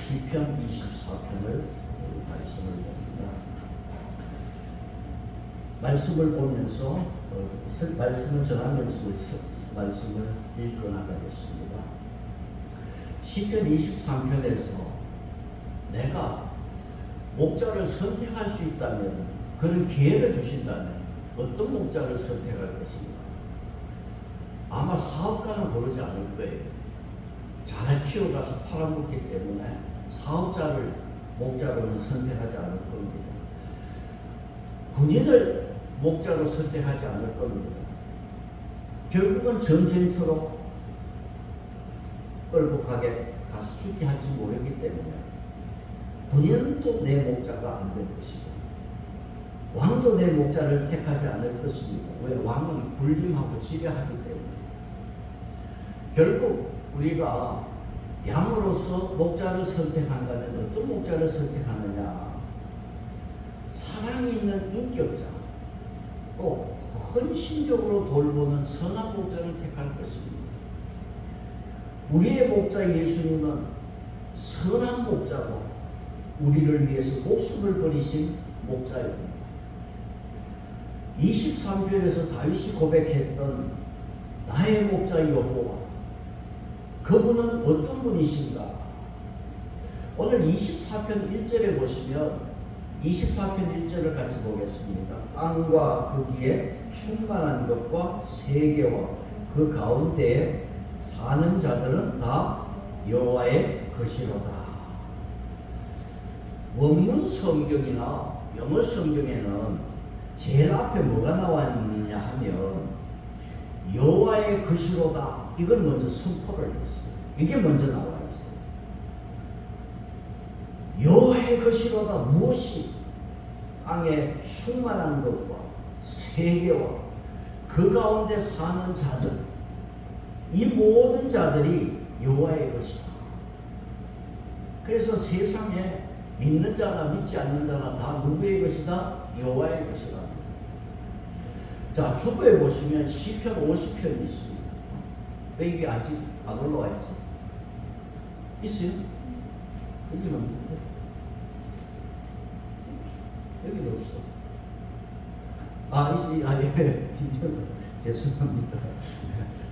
시편 24편을 말씀을 봅니다. 말씀을 보면서 말씀을 전하면서 말씀을 읽어나가겠습니다. 시편 23편에서 내가 목자를 선택할 수 있다면, 그런 기회를 주신다면 어떤 목자를 선택할 것인가? 아마 사업가는 고르지 않을 거예요. 잘 키워가서 팔아먹기 때문에 사업자를 목자로는 선택하지 않을 겁니다. 군인을 목자로 선택하지 않을 겁니다. 결국은 전쟁터로 뻘복하게 가서 죽게 할지 모르기 때문에 군인도 내 목자가 안 될 것이고, 왕도 내 목자를 택하지 않을 것입니다. 왜? 왕은 군림하고 지배하기 때문에. 결국 우리가 양으로서 목자를 선택한다면 어떤 목자를 선택하느냐? 사랑이 있는 인격자, 또 헌신적으로 돌보는 선한 목자를 택할 것입니다. 우리의 목자 예수님은 선한 목자고 우리를 위해서 목숨을 버리신 목자입니다. 23편에서 다윗이 고백했던 나의 목자 여호와, 그분은 어떤 분이신가? 오늘 24편 1절에 보시면 24편 1절을 같이 보겠습니다. 땅과 거기에 충만한 것과 세계와 그 가운데에 사는 자들은 다 여호와의 것이로다. 원문 성경이나 영어 성경에는 제일 앞에 뭐가 나와 있느냐 하면 여호와의 것이로다, 이걸 먼저 선포를 했어요. 이게 먼저 나와 있어요. 여호와의 것이로다. 무엇이? 땅에 충만한 것과 세계와 그 가운데 사는 자들, 이 모든 자들이 여호와의 것이다. 그래서 세상에 믿는 자나 믿지 않는 자나 다 누구의 것이다? 여호와의 것이다. 자, 주보에 보시면 시편 50편이 있습니다. 왜 이게 아직 안 올라와 있지? 있어요? 여기는 없는데? 여기도 없어. 있어요. 예. 죄송합니다.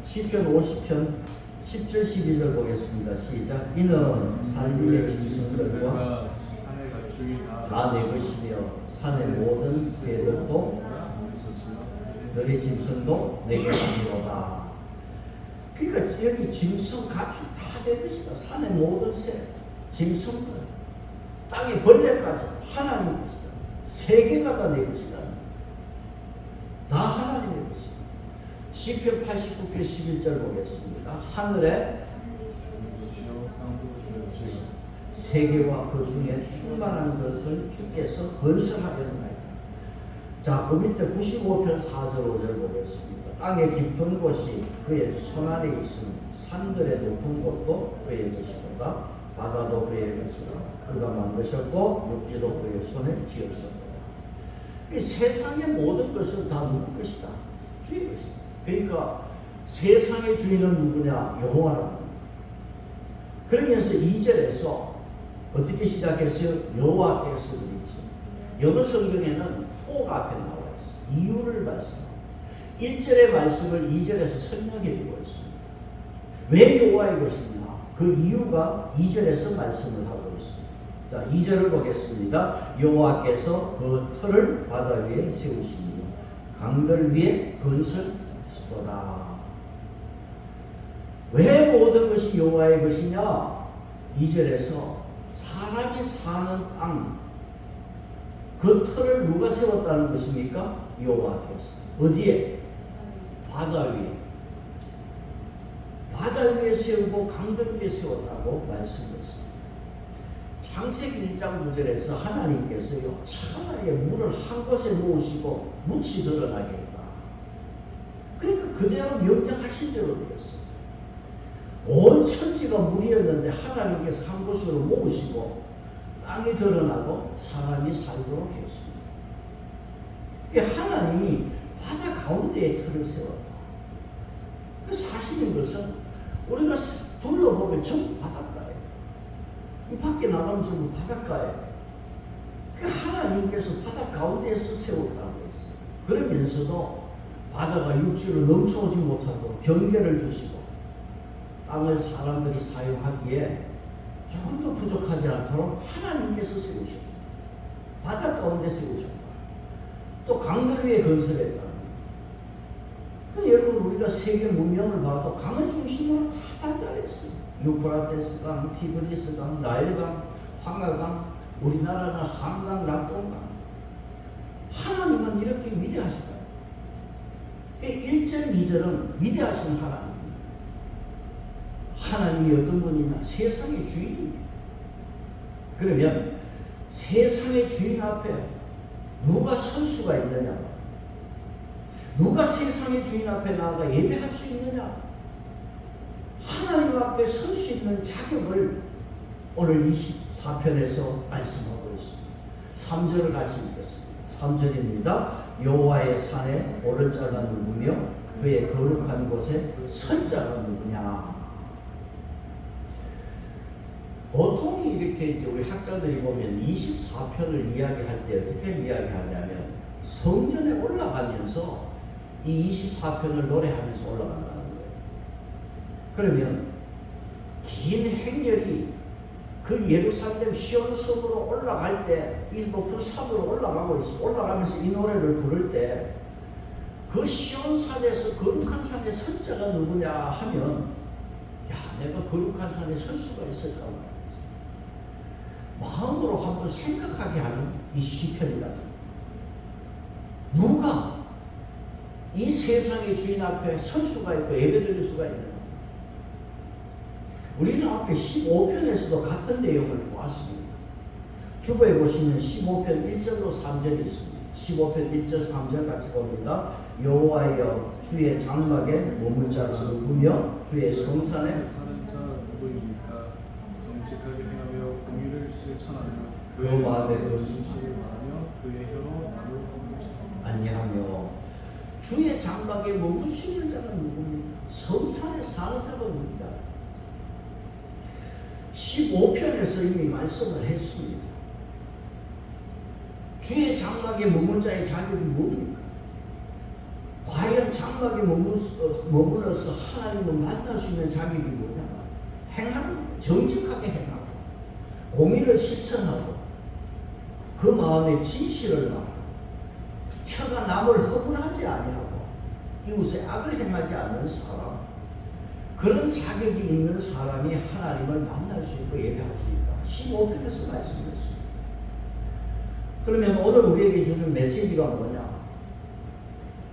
시편 50편 10절 12절 보겠습니다. 시작. 이는 산림의 짐승들과 다 내 것이며 산의 모든 새들도 너희 짐승도 내 것이로다. 그러니까 여기 짐승 가축 다 내 것이다. 산의 모든 새, 짐승들, 땅의 벌레까지 하나님 것이다. 세계가 다 내 것이다. 다 하나님의 것이다. 시편 89편 11절 보겠습니다. 하늘에 세계와 그 중에 충만한 것을 주께서 건설하셨나이다. 자, 그 밑에 95편 4절 5절 보겠습니다. 땅의 깊은 곳이 그의 손안에 있으며 산들의 높은 곳도 그의 것이로다. 바다도 그의 것이라. 그가 만드셨고 육지도 그의 손에 지었었다. 이 세상의 모든 것은 다 누구 것이다? 주의 것이다. 그러니까 세상의 주인은 누구냐? 여호와라. 그러면서 2절에서 어떻게 시작했어요? 여호와께서 그랬죠. 영어 성경에는 for가 앞에 나와 있어요. 이유를 말씀합니다. 1절의 말씀을 2절에서 설명해 주고 있습니다. 왜 여호와의 것이냐? 그 이유가 2절에서 말씀을 하고 있습니다. 자, 2절을 보겠습니다. 여호와께서 그 터를 바다 위에 세우시며 강들 위에 건설하시도다. 왜 모든 것이 여호와의 것이냐? 2절에서 사람이 사는 땅, 그 틀을 누가 세웠다는 것입니까? 여호와께서. 어디에? 바다 위에. 바다 위에 세우고 강들 위에 세웠다고 말씀했습니다. 창세기 1장 9절에서 하나님께서요, 천하의 물을 한 곳에 모으시고 묻이 드러나게 했다. 그러니까 그대로 명령하신 대로 되었어요. 온 천지가 물이었는데 하나님께서 한 곳으로 모으시고 땅이 드러나고 사람이 살도록 했습니다. 하나님이 바다 가운데에 틀을 세웠다. 그 사실인 것은 우리가 둘러보면 전부 바닷가예요. 이 밖에 나가면 전부 바닷가에. 그 하나님께서 바다 가운데에서 세웠다고 했어요. 그러면서도 바다가 육지로 넘쳐오지 못하도록 경계를 두시고 땅을 사람들이 사용하기에 조금 더 부족하지 않도록 하나님께서 세우셨다. 바다 가운데 세우셨다. 또 강들 위에 건설했다. 여러분 우리가 세계 문명을 봐도 강을 중심으로 다 발달했어요. 유프라테스 강, 티그리스 강, 나일강, 황하강, 우리나라는 한강, 낙동강. 하나님은 이렇게 위대하시다. 1절, 2절은 위대하신 하나님. 하나님이 어떤 분이냐? 세상의 주인입니다. 그러면 세상의 주인 앞에 누가 설 수가 있느냐? 누가 세상의 주인 앞에 나아가 예배할 수 있느냐? 하나님 앞에 설 수 있는 자격을 오늘 24편에서 말씀하고 있습니다. 3절을 같이 읽겠습니다. 3절입니다. 여호와의 산에 오를 자가 누구며 그의 거룩한 곳에 설 자가 누구냐? 보통 이렇게 이제 우리 학자들이 보면 24편을 이야기할 때 어떻게 이야기하냐면 성전에 올라가면서 이 24편을 노래하면서 올라간다는 거예요. 그러면 긴 행렬이 그 예루살렘 시온섬으로 올라갈 때 이 높은 산으로 올라가고 있어. 올라가면서 이 노래를 부를 때 그 시온산에서 거룩한 산에 선 자가 누구냐 하면 야 내가 거룩한 산에 설 수가 있을까 말이지. 마음으로 한번 생각하게 하는 이 시편이다. 누가 이 세상의 주인 앞에 설 수가 있고 예배드릴 수가 있느냐. 우리는 앞에 15편에서도 같은 내용을 보았습니다. 주보에 보시면 15편 1절로 3절이 있습니다. 15편 1절 3절 같이 봅니다. 여호와여 주의 장막에 머물 자가 누구며 주의 성산에 사는 자 누구입니까? 정직하게 행하며 공의를 실천하며 그 마음에 진실을 말하며 그의 혀로 남을 허물지 아니하며 주의 장막에 머무시는 자가 누구입니까? 성산에 사는 자가 누구냐? 15편에서 이미 말씀을 했습니다. 주의 장막에 머물 자의 자격이 뭡니까? 과연 장막에 머물러서 하나님을 만날 수 있는 자격이 뭐냐? 행하는, 정직하게 행하고 공의를 실천하고 그 마음에 진실을 말하고 혀가 남을 허물하지 아니하고 이웃의 악을 행하지 않는 사람, 그런 자격이 있는 사람이 하나님을 만날 수 있고 예배할 수 있다. 15편에서 말씀드렸습니다. 그러면 오늘 우리에게 주는 메시지가 뭐냐?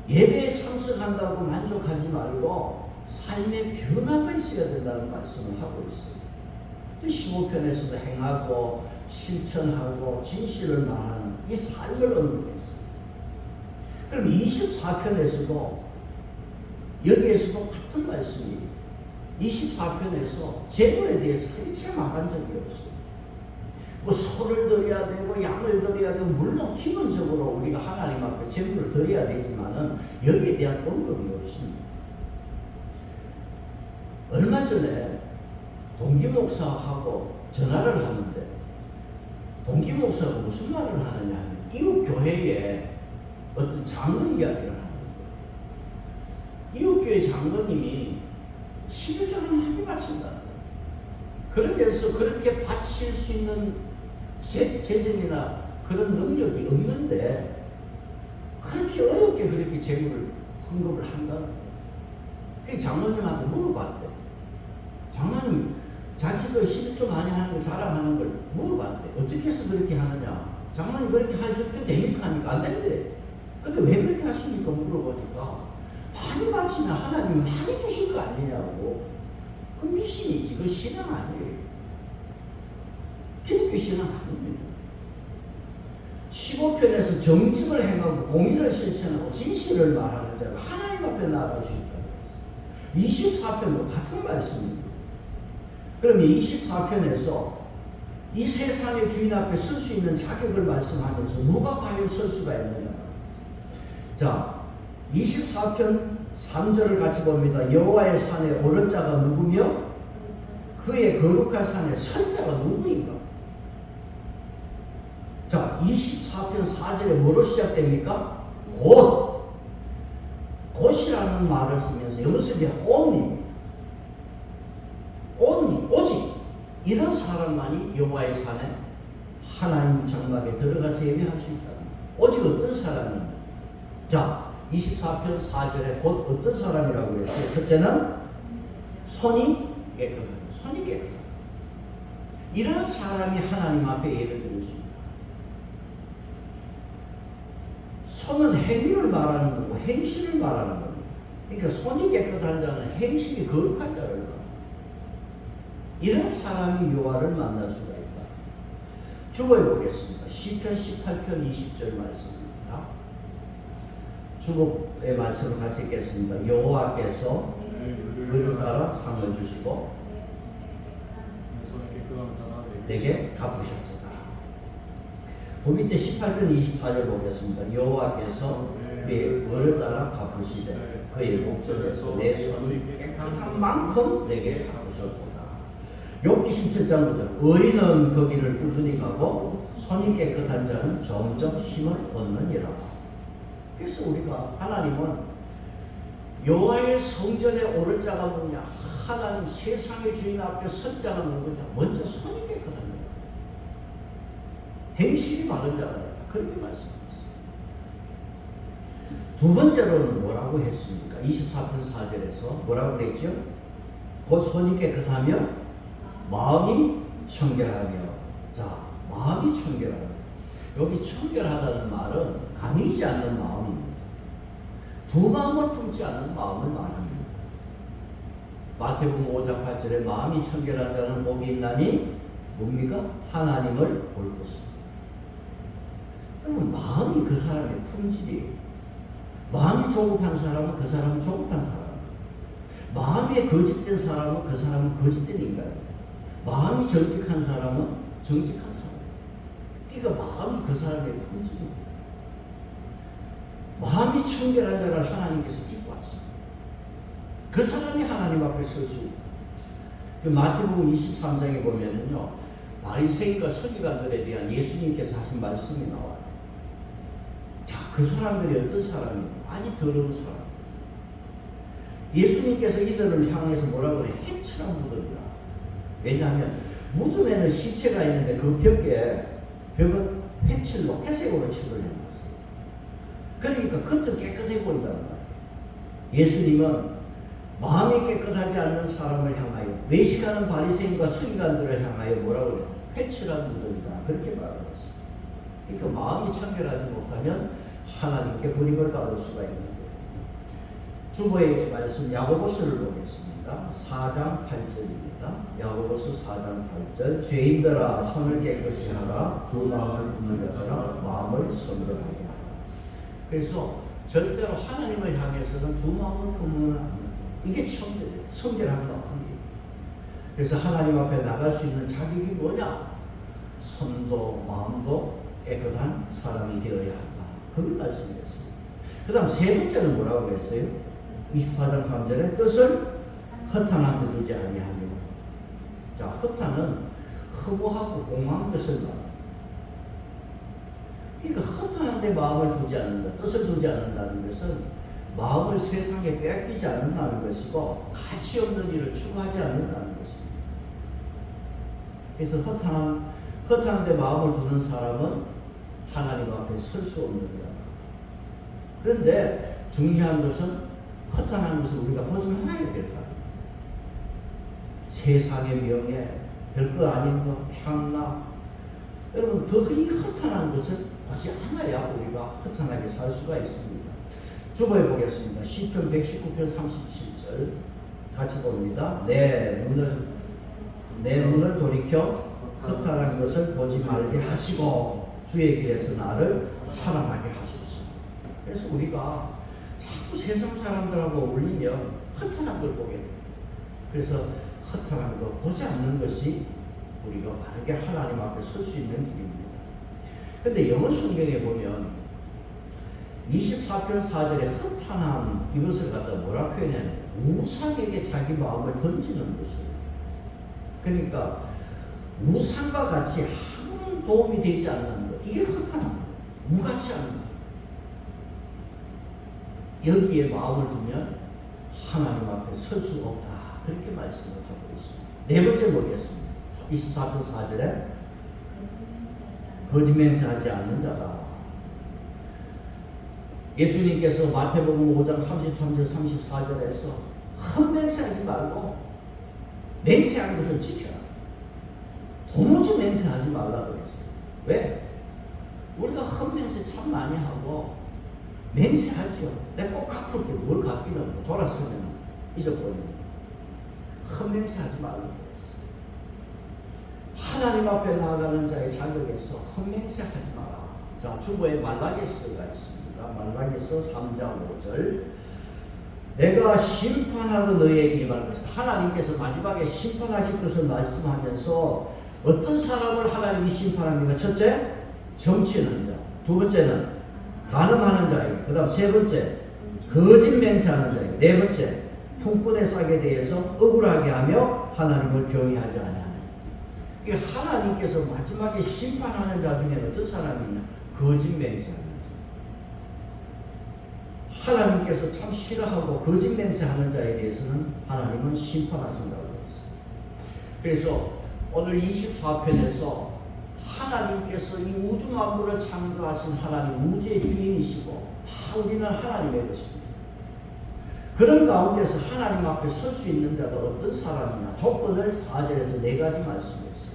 예배에 참석한다고 만족하지 말고 삶의 변화가 있어야 된다는 말씀을 하고 있어요. 또 15편에서도 행하고 실천하고 진실을 말하는 이 삶을 언급했어요. 그럼 24편에서도 여기에서도 같은 말씀이 24편에서 재물에 대해서 일체 말한 적이 없어요. 뭐 소를 드려야 되고 양을 드려야 되고 물론 기본적으로 우리가 하나님 앞에 재물을 드려야 되지만은 여기에 대한 언급이 없습니다. 얼마 전에 동기 목사하고 전화를 하는데 동기 목사가 무슨 말을 하느냐 하면 이웃 교회에 어떤 장로 이야기를 하는 거예요. 이웃 교회 장로님이 11조를 많이 바친다. 그러면서 그렇게 바칠 수 있는 재정이나 그런 능력이 없는데 그렇게 어렵게 그렇게 재물을 헌금을 한다는 거예요. 그 장로님한테 물어봤대. 장로님 자기도 11조 많이 하는 거 자랑하는 걸 물어봤대. 어떻게 해서 그렇게 하느냐. 장로님 그렇게 할 협회 됩니까? 하니까 안 된대. 근데 왜 그렇게 하십니까? 물어보니까 많이 바치면 하나님이 많이 주실 거 아니냐고. 그 미신이지. 그 신앙 아니에요. 기독교 신앙 아닙니다. 15편에서 정직을 행하고 공의를 실천하고 진실을 말하는 자가 하나님 앞에 나아갈 수 있다고 했어요. 24편도 같은 말씀입니다. 그러면 24편에서 이 세상의 주인 앞에 설 수 있는 자격을 말씀하면서 누가 과연 설 수가 있느냐. 자, 24편 3절을 같이 봅니다. 여호와의 산에 오를 자가 누구며 그의 거룩한 산에 선자가 누구인가? 자, 24편 4절에 뭐로 시작됩니까? 곧이라는 말을 쓰면서 영어 쓰기가 only, 오직 이런 사람만이 여호와의 산에 하나님 장막에 들어가서 예배할 수 있다. 오직 어떤 사람인가? 자, 24편 4절에 곧 어떤 사람이라고 했어요? 첫째는 손이 깨끗하다. 이런 사람이 하나님 앞에 예배 드릴 수 있다. 손은 행위를 말하는 거고 행실을 말하는 겁니다. 그러니까 손이 깨끗한 자는 행실이 거룩한 자를 말합니다. 이런 사람이 여호와를 만날 수가 있다. 주보해 보겠습니다. 시편 18편 20절 말씀입니다. 주보의 말씀을 같이 읽겠습니다. 여호와께서 그를 따라 상을 주시고 내게 갚으셨다. 그 밑에 18편 24절 보겠습니다. 여호와께서 내 너를 따라 갚으시되 그의 목전에서 내 손이 깨끗한 만큼 내게 갚으셨도다. 욥기 17장 9절 의인은 거기를 꾸준히 가고 손이 깨끗한 자는 점점 힘을 얻느니라. 그래서 우리가 하나님은 여호와의 성전에 오를 자가 누구냐? 하나님 세상의 주인 앞에 설 자가 누구냐? 먼저 손이 깨끗한 자, 행실이 바른 자가 그렇게 말씀하셨어요. 두 번째로는 뭐라고 했습니까? 24편 4절에서 뭐라고 그랬죠? 곧 손이 깨끗하며 마음이 청결하며. 자, 마음이 청결하며. 여기 청결하다는 말은 나뉘지 않는 마음입니다. 두 마음을 품지 않는 마음을 말합니다. 마태복음 5장 8절에 마음이 청결한 자는 복이 있나니 뭡니까? 하나님을 볼 것입니다. 그러면 마음이 그 사람의 품질이에요. 마음이 조급한 사람은 그 사람은 조급한 사람. 마음이 거짓된 사람은 그 사람은 거짓된 인간입니다. 마음이 정직한 사람은 정직한 사람. 그러니까 마음이 그 사람의 품질입니다. 마음이 청결한 자를 하나님께서 기뻐하십니다. 그 사람이 하나님 앞에 설 수 있다. 그 마태복음 23장에 보면은요, 바리새인과 서기관들에 대한 예수님께서 하신 말씀이 나와요. 자, 그 사람들이 어떤 사람이냐? 아니 더러운 사람. 예수님께서 이들을 향해서 뭐라고 그래? 해치란 무덤이라. 왜냐하면 무덤에는 시체가 있는데 그 벽은 회칠로 회색으로 칠을 해놨어요. 그러니까 겉은 깨끗해 보인단 말이에요. 예수님은 마음이 깨끗하지 않는 사람을 향하여, 외식하는 바리새인과 서기관들을 향하여 뭐라고 그래요? 회칠한 무덤이다. 그렇게 말하고 있습니다. 그러니까 마음이 청결하지 못하면 하나님께 버림을 받을 수가 있는 거예요. 주보의 말씀 야고보서를 보겠습니다. 4장 8절입니다. 야고보서 4장 8절 죄인들아 손을 깨끗이 하라. 두 마음을 품는 자들아 마음을 선결하게 하라. 그래서 절대로 하나님을 향해서는 두 마음을 품으면 안 돼요. 이게 청결이에요. 성결한 마음이에요. 그래서 하나님 앞에 나갈 수 있는 자격이 뭐냐? 손도 마음도 깨끗한 사람이 되어야 한다. 그걸 말씀했어요. 그 다음 세 번째는 뭐라고 그랬어요? 24장 3절에 뜻을 허탄한 데 두지 아니하며. 자, 허탄은 허무하고 공허한 뜻을 말합니다. 그러니까 허탄한 데 마음을 두지 않는다. 뜻을 두지 않는다는 것은 마음을 세상에 빼앗기지 않는다는 것이고 가치 없는 일을 추구하지 않는다는 것입니다. 그래서 허탄한 데 마음을 두는 사람은 하나님 앞에 설 수 없는 자다. 그런데 중요한 것은 허탄한 것을 우리가 보지 말아야 될 거 아닙니까? 세상의 명예, 별거 아닌 것, 향락. 여러분, 더 이 허탄한 것을 보지 않아야 우리가 허탄하게 살 수가 있습니다. 주보해 보겠습니다. 시편 119편 37절 같이 봅니다. 내 눈을 돌이켜 허탄한 것을 보지 말게 하시고 주의 길에서 나를 사랑하게 하소서. 그래서 우리가 자꾸 세상 사람들하고 어울리면 허탄한 걸 보게 돼요. 그래서 허탄한 거 보지 않는 것이 우리가 바르게 하나님 앞에 설 수 있는 길입니다. 그런데 영어 성경에 보면 24편 4절에 허탄함 이것을 갖다 뭐라 표현하냐면 우상에게 자기 마음을 던지는 것이에요. 그러니까 우상과 같이 아무런 도움이 되지 않는 것, 이게 허탄한 거예요. 무가치 않는 것. 여기에 마음을 두면 하나님 앞에 설 수가 없다, 그렇게 말씀을 하고 있습니다. 네 번째 보겠습니다. 24편 4절에 거짓 맹세하지 않는 자다. 예수님께서 마태복음 5장 33절 34절에서 헛맹세하지 말고 맹세하는 것을 지켜라. 도무지 맹세하지 말라고 그랬어요. 왜? 우리가 헛맹세 참 많이 하고 맹세하죠. 내가 꼭 갚을게. 뭘 갚기는 돌아서면 잊어버리는. 헛맹세하지 말라고 그랬어요. 하나님 앞에 나아가는 자의 자격에서 헛맹세하지 마라. 자, 주보에 말라기서가 있습니다. 말라기서 3장 5절. 내가 심판하러 너희에게 임할 것이다. 하나님께서 마지막에 심판하실 것을 말씀하면서 어떤 사람을 하나님이 심판합니까? 첫째, 정치하는 자. 두 번째는 간음하는 자이고, 그 다음 세 번째, 거짓 맹세하는 자이고, 네 번째, 품꾼의 싹에 대해서 억울하게 하며 하나님을 경외하지 않아요. 이 하나님께서 마지막에 심판하는 자 중에 어떤 사람이냐? 거짓 맹세하는 자. 하나님께서 참 싫어하고 거짓 맹세하는 자에 대해서는 하나님은 심판하신다고 했어요. 그래서 오늘 24편에서 하나님께서 이 우주 만물을 창조하신 하나님, 우주의 주인이시고 다 우리는 하나님의 것입니다. 그런 가운데서 하나님 앞에 설 수 있는 자가 어떤 사람이냐? 조건을 4절에서 네 가지 말씀했어요.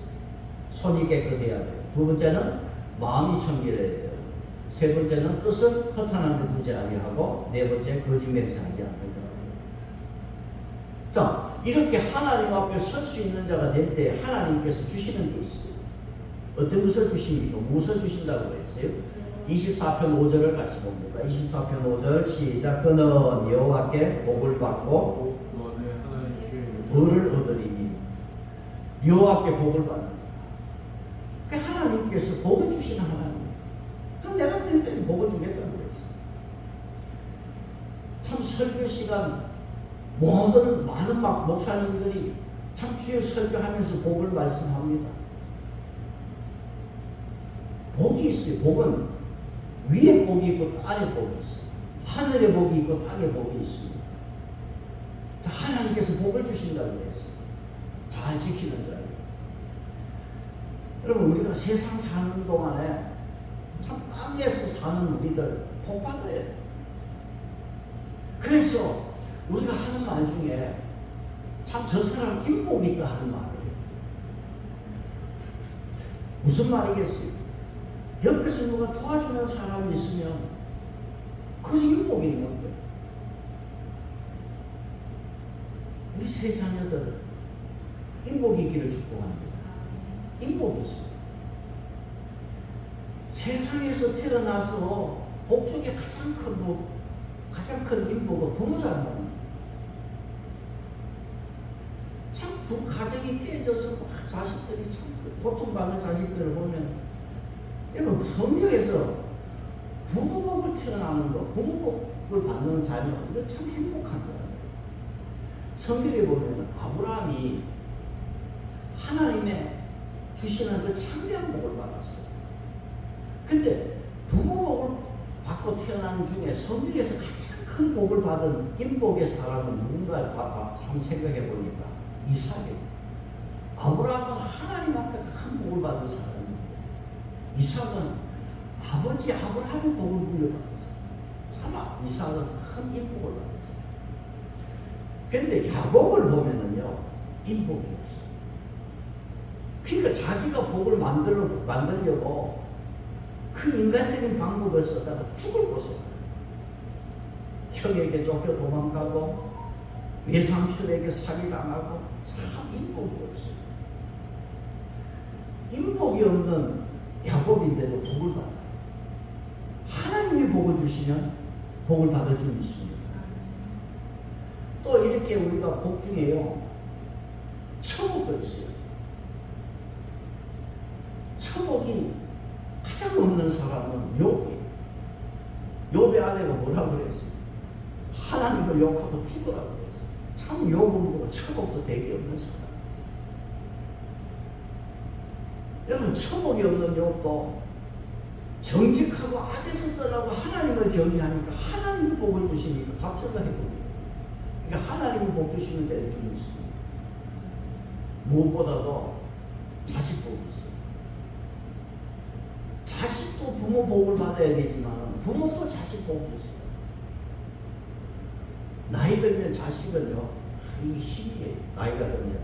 손이 깨끗해야 돼요. 두 번째는 마음이 청결해야 돼요. 세 번째는 뜻을 허탄한 데 두지 아니하고, 네 번째 거짓 맹세하지 않는다. 자, 이렇게 하나님 앞에 설 수 있는 자가 될 때 하나님께서 주시는 게 있어요. 어떤 것을 주십니까? 무엇을 주신다고 했어요? 24편 5절을 같이 봅니다. 24편 5절 시작. 그는 여호와께 복을 받고 벌을 얻으리니. 여호와께 복을 받는다. 그러니까 하나님께서 복을 주시는 하나님. 그럼 내가 너희들이 복을 주겠다고 했어요. 참 설교 시간 모든 많은 목사님들이 참 주여 설교하면서 복을 말씀합니다. 복이 있어요. 복은 위에 복이 있고 아래 복이 있어요. 하늘의 복이 있고 땅의 복이 있습니다. 자, 하나님께서 복을 주신다고 했어요. 잘 지키는 자예요. 여러분, 우리가 세상 사는 동안에 참 땅에서 사는 우리들 복 받아야 돼요. 그래서 우리가 하는 말 중에 참 저 사람 인복이 있다 하는 말이에요. 무슨 말이겠어요? 옆에서 누가 도와주는 사람이 있으면 그것이 인복이 있는 거예요. 우리 세 자녀들 인복이 있기를 축복합니다. 인복이 있어요. 세상에서 태어나서 복 중에 가장 큰 복, 가장 큰 인복은 부모 잘 먹는. 참 그 가정이 깨져서 자식들이 참 고통받는 자식들을 보면, 여러분 성경에서 부모 복을 태어나는 거, 부모 복을 받는 자녀, 이거 참 행복한 자녀예요. 성경에 보면 아브라함이 하나님의 주시는 그 참된 복을 받았어요. 근데 부모 복을 받고 태어난 중에 성경에서 가장 큰 복을 받은 인복의 사람은 누군가 참 생각해 보니까 이삭이에요. 아브라함은 하나님 앞에 큰 복을 받은 사람입니다. 이삭은 아버지 아브라함의 복을 물려받았어요. 참 이삭은 큰 인복을 받았어요. 그런데 야곱을 보면은요, 인복이 없어요. 그러니까 자기가 복을 만들려고 그 인간적인 방법을 쓰다가 죽을 곳에 형에게 쫓겨 도망가고 외삼촌에게 사기당하고 참 인복이 없어요. 인복이 없는 야곱인데도 복을 받아요. 하나님이 복을 주시면 복을 받을 줄 믿습니다. 또 이렇게 우리가 복 중에요, 처복도 있어요. 처복이 가장 없는 사람은 욥이에요. 욥의 아내가 뭐라고 그랬어요? 하나님을 욕하고 죽으라고 그랬어요. 참 욥은 보고 처복도 되게 없는 사람이었어요. 여러분 처복이 없는 욥도 정직하고 악에서 떠나고 하나님을 경외하니까 하나님이 복을 주시니까 갑절을 해버려요. 그러니까 하나님이 복 주시는 데는 좀 있습니다. 무엇보다도 자식 복이 있어요. 자식도 부모 복을 받아야 되지만 부모도 자식 복이 있어요. 나이 들면 자식은요, 이 힘이에요. 나이가 들면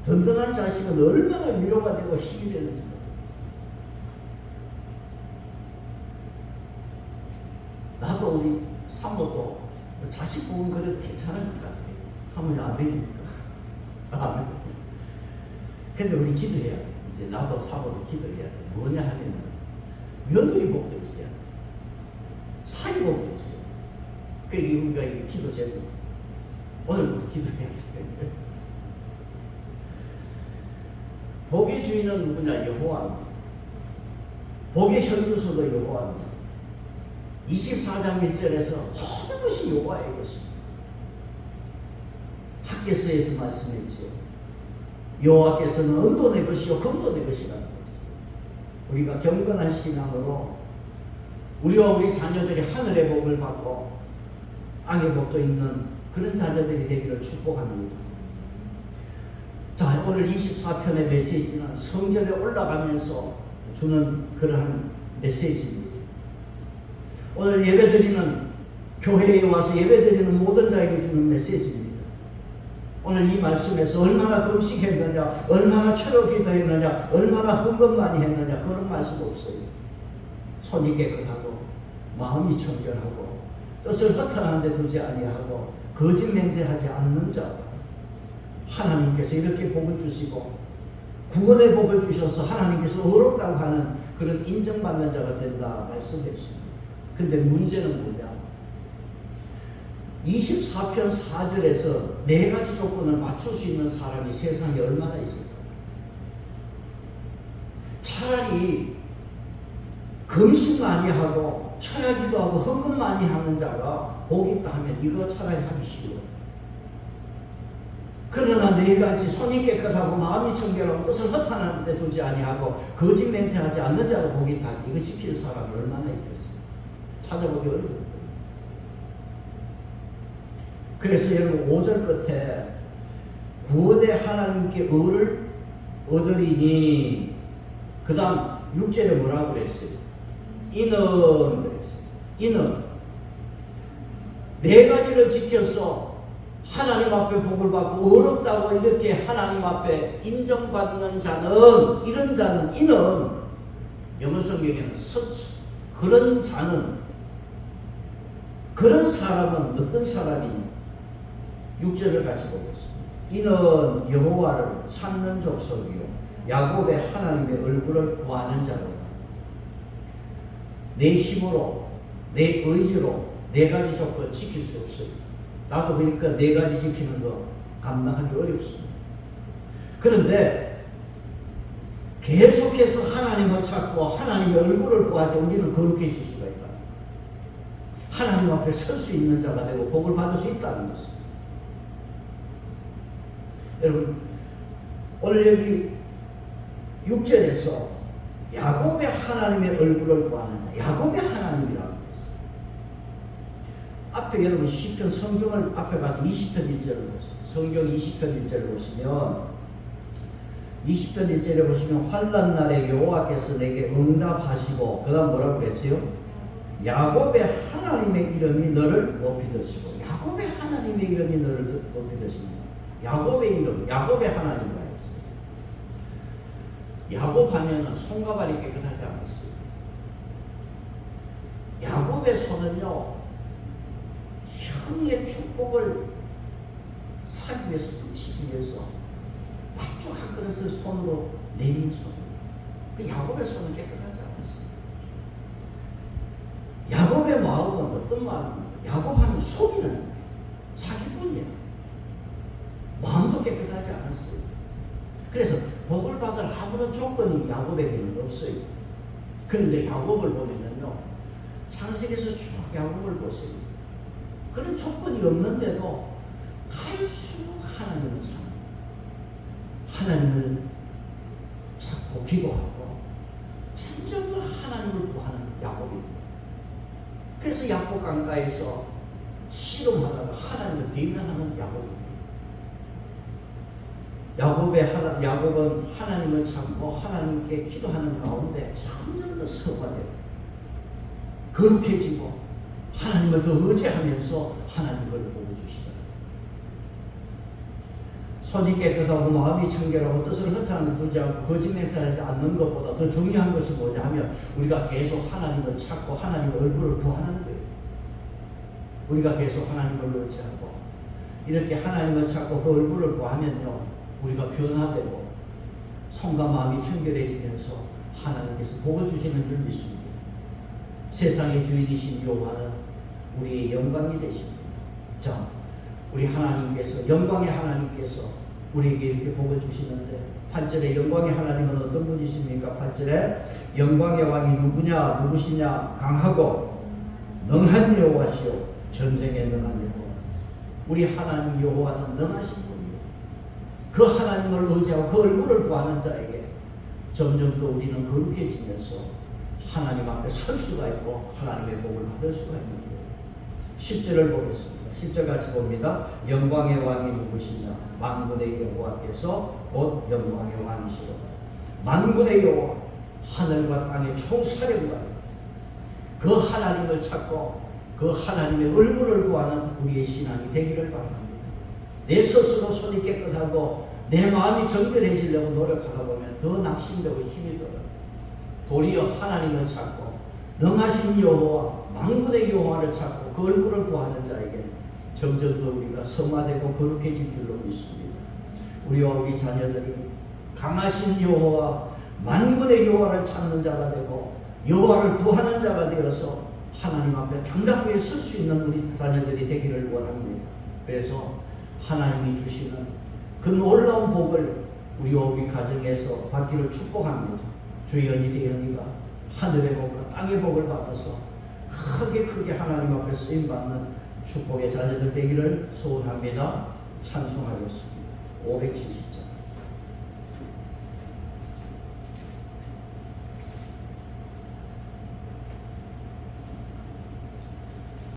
든든한 자식은 얼마나 위로가 되고 힘이 되는지. 나도 우리 사모도 자식 복은 그래도 괜찮을 것 같아요. 사모님 아멘입니까? 아멘. 근데 우리 기도해야 돼. 이제 나도 사모도 기도해야 돼. 뭐냐 하면은 며느리 복도 있어요. 사위 복도 있어요. 그게 우리가 이 기도 제목. 오늘부터 기도해야 돼. 복의 주인은 누구냐? 여호와입니다. 복의 현주소도 여호와입니다. 24장 1절에서 모든 것이 여호와의 것입니다. 학개서에서 말씀했죠. 여호와께서는 은도 내 것이요 금도 내 것이라는 것을. 우리가 경건한 신앙으로 우리와 우리 자녀들이 하늘의 복을 받고 땅의 복도 있는 그런 자녀들이 되기를 축복합니다. 자, 오늘 24편의 메시지는 성전에 올라가면서 주는 그러한 메시지입니다. 오늘 예배드리는 교회에 와서 예배드리는 모든 자에게 주는 메시지입니다. 오늘 이 말씀에서 얼마나 금식했느냐, 얼마나 철로 기도했느냐, 얼마나 헌금 많이 했느냐 그런 말씀 없어요. 손이 깨끗하고 마음이 청결하고 뜻을 허탄한 데 두지 아니하고 거짓 맹세하지 않는 자, 하나님께서 이렇게 복을 주시고 구원의 복을 주셔서 하나님께서 의롭다고 하는 그런 인정받는 자가 된다 말씀했습니다. 근데 문제는 뭐냐? 24편 4절에서 4가지 조건을 맞출 수 있는 사람이 세상에 얼마나 있을까? 차라리 금식 많이 하고 철야기도 하고 헌금 많이 하는 자가 복이 있다 하면 이거 차라리 하기 쉬워. 그러나 4가지 손이 깨끗하고 마음이 청결하고 뜻을 허탄한 데 두지 아니하고 거짓 맹세하지 않는 자가 복이 있다. 이거 지킬 사람이 얼마나 있겠어요? 찾아보기 어려워요. 그래서 여러분 5절 끝에 구원의 하나님께 의를 얻으리니 그 다음 6절에 뭐라고 그랬어요? 이는 그랬어요. 이는 4가지를 지켜서 하나님 앞에 복을 받고 어렵다고 이렇게 하나님 앞에 인정받는 자는, 이런 자는, 이는 영어 성경에는 such, 그런 자는, 그런 사람은 어떤 사람이냐? 6절을 같이 보겠습니다. 이는 여호와를 찾는 족속이요 야곱의 하나님의 얼굴을 구하는 자로다. 내 힘으로 내 의지로 4가지 조건 지킬 수 없어요. 나도 그러니까 4가지 지키는 거 감당하기 어렵습니다. 그런데 계속해서 하나님을 찾고 하나님의 얼굴을 구할 때 우리는 거룩해질 수가 있다. 하나님 앞에 설 수 있는 자가 되고 복을 받을 수 있다는 것입니다. 여러분 오늘 여기 6절에서 야곱의 하나님의 얼굴을 구하는 자, 야곱의 하나님이라고 했어요. 앞에 여러분 시편 성경을 앞에 가서 20편 1절을 보세요. 성경 20편 1절을 보시면 20편 1절에 보시면 환난 날에 여호와께서 내게 응답하시고 그 다음 뭐라고 그랬어요? 야곱의 하나님의 이름이 너를 높이 드시고, 야곱의 하나님의 이름이 너를 높이 드십니다. 야곱의 이름, 야곱의 하나님이라 했어요. 야곱 하면은 손과 발이 깨끗하지 않았어요. 야곱의 손은요, 형의 축복을 사기 위해서, 붙이기 위해서 박죽한 그릇을 손으로 내민 손. 그 야곱의 손은 깨끗하지 않았어요. 야곱의 마음은 어떤 마음입니까? 야곱하면 속이는 사기꾼이야. 마음도 깨끗하지 않았어요. 그래서 복을 받을 아무런 조건이 야곱에게는 없어요. 그런데 야곱을 보면요, 창세기에서 쭉 야곱을 보세요. 그런 조건이 없는데도 갈수록 하나님을 찾는, 하나님을 찾고 찾고 기도하고 점점 더 하나님을 구하는 야곱입니다. 그래서 야곱 강가에서 씨름하다가 하나님을 대면하는 야곱입니다. 야곱은 하나님을 찾고 하나님께 기도하는 가운데 점점 더 서가되고 거룩해지고 하나님을 더 의지하면서 하나님을 보고 주시더라. 손이 깨끗하고 마음이 청결하고 뜻을 허탄하게 두지 않고 거짓 맹세하지 않는 것보다 더 중요한 것이 뭐냐면 우리가 계속 하나님을 찾고 하나님의 얼굴을 구하는 거예요. 우리가 계속 하나님을 의지하고 이렇게 하나님을 찾고 그 얼굴을 구하면요 우리가 변화되고 손과 마음이 청결해지면서 하나님께서 복을 주시는 줄 믿습니다. 세상의 주인이신 여호와는 우리의 영광이 되십니다. 자, 우리 하나님께서 영광의 하나님께서 우리에게 이렇게 복을 주시는데 8절에 영광의 하나님은 어떤 분이십니까? 8절에 영광의 왕이 누구시냐? 강하고 능한 여호와시요 전쟁에 능한 여호와. 우리 하나님 여호와는 능하신 분이에요. 그 하나님을 의지하고 그 얼굴을 구하는 자에게 점점 더 우리는 거룩해지면서 하나님 앞에 설 수가 있고 하나님의 복을 받을 수가 있는 거예요. 10절을 보겠습니다. 10절 같이 봅니다. 영광의 왕이 누구시냐? 만군의 여호와께서 곧 영광의 왕이시로다. 만군의 여호와, 하늘과 땅의 총사령관, 그 하나님을 찾고 그 하나님의 얼굴을 구하는 우리의 신앙이 되기를 바랍니다. 내 스스로 손이 깨끗하고 내 마음이 정결해지려고 노력하다 보면 더 낙심되고 힘이 들어요. 도리어 하나님을 찾고 능하신 여호와, 만군의 여호와를 찾고 그 얼굴을 구하는 자에게 점점 더 우리가 성화되고 거룩해질 줄로 믿습니다. 우리와 우리 자녀들이 강하신 여호와, 만군의 여호와를 찾는 자가 되고 여호와를 구하는 자가 되어서 하나님 앞에 당당하게 설 수 있는 우리 자녀들이 되기를 원합니다. 그래서 하나님이 주시는 그 놀라운 복을 우리와 우리 가정에서 받기를 축복합니다. 주의 연이 대연이가 하늘의 복과 땅의 복을 받아서 크게 하나님 앞에 쓰임받는 축복의 자녀들 되기를 소원합니다. 찬송하겠습니다. 570장